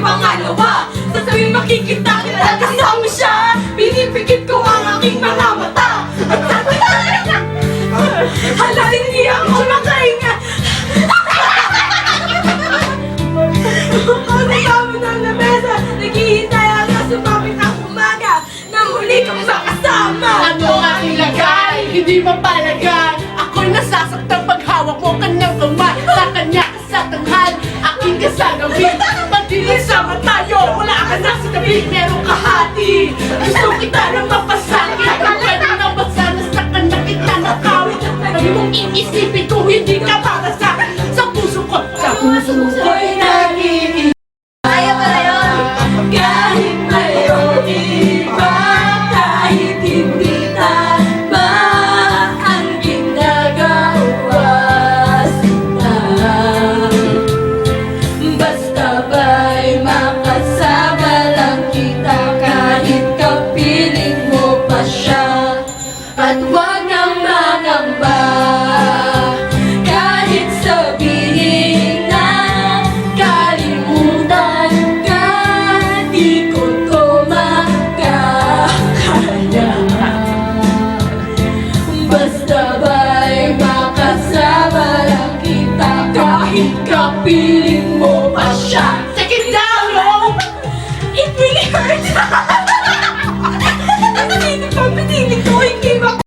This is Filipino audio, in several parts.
pangalawa. Sasabihin makikita kita kasama siya. Pinipikit ko ang aking mga mata. At sabi hala, hindi ako makahinga. Ang kami ng lamesa, naghihintay hanggang sumapit ang umaga na muli kang makasama. Ano ang ilagay? Hindi mapalagay. Ako'y nasasaktan pag hawak mo kanyang kamay. Sa kanya ka sa tanghal, aking ka sa gabi. Pagdilis sama tayo, wala ka na sa tabi. Merong kahati, gusto kita ng mapasakit. Ang pwede na ba sana sa kanya kita nakawit? Pwede mong iisipin kung hindi ka para sa akin. Sa puso ko'y nag-iisip. Kaya pala yun. Kahit mayroong iba, kahit hindi tama ang ginagawa sila. Basta ba'y makasama lang kita, kahit kapiling mo pa siya. At wag nang mangamba, kahit sabihin na kalimutan ka, di ko to makakaya. Basta ba'y makasama lang kita, kahit kapiling mo pa siya. Second down, no? It really hurts. Pinili ko, hindi ba?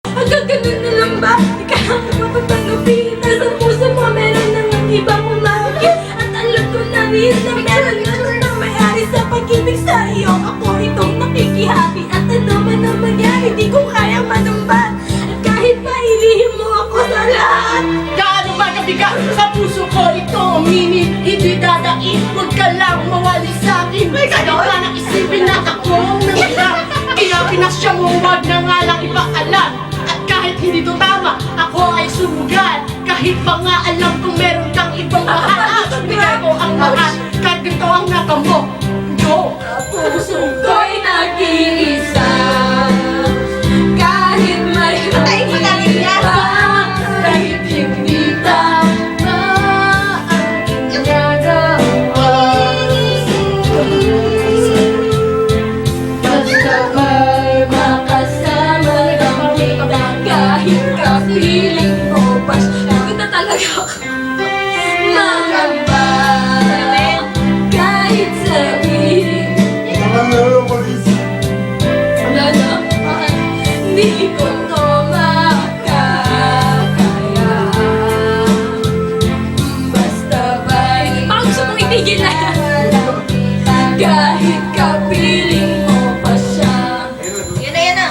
Hanggang ganun na lang ba? Di ka namin mapatanggapin. Nasa puso mo meron ng ibang umakit. At alam ko na rin na meron na ng may-ari sa pag-ibig sa iyo. Ako itong nakikihati. At ano man ang mangyari, di ko kayang manumbat. At kahit pa ilihim mo ako sa lahat, Gaano ba kabigat sa puso ko ito uminin? Hindi dadain, huwag ka lang mawali sa akin. Kaya ka nang isipin na akong nangyayari. Kaya pinasya mo, huwag na nga lang ipaalam. At kahit hindi to tama, ako ay sumugal. Kahit pa nga alam kung meron kang ibang mahal, bigay ko ang lahat. Kahit ganito ang nakamo. Go! puso ko'y nag-iisa. Kahit mayroong iba, kahit hindi tama ang ginagawa. Basta ba'y makasama lang kita, kahit kapiling mo pa siya. Ganda talaga ako. Mangamba, kahit sabihin wala na, hindi ko to makakaya. Basta ba'y parang gusto mong itigil na kahit kapiling mo pa siya. Yan na.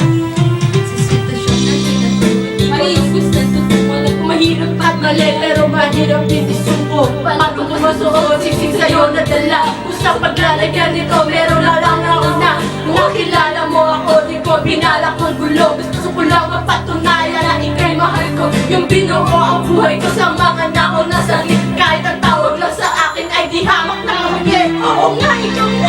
Sa sitwasyon na tinatawag, maiigusan ko kung wala kung mahirap At mali pero mahirap din isuko. Paano ko masuot, siksik sa'yo nadala. Usang paglalagyan nito, meron na lang nauna. Nung nakilala mo ako, di ko binalak ng gulo. Gusto ko lang mapatunayan na ika'y mahal ko. Yung binuo ang buhay ko sa mga nauna sangit. Kahit ang tawag lang sa akin ay di hamak na kamagin. Oo nga, ikaw na.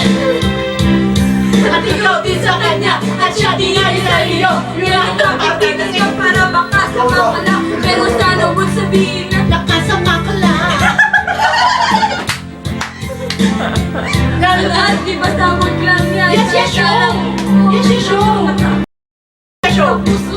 At ikaw din sa kanya, at siya din ay sa iyo. Yun ang Pagtitas ka para makasama ka lang, pero sana huwag sabihin na nakasama ka lang. lahat di ba tawag lang yan? Yes, yes, show! Yes, yes, show! Show! Puso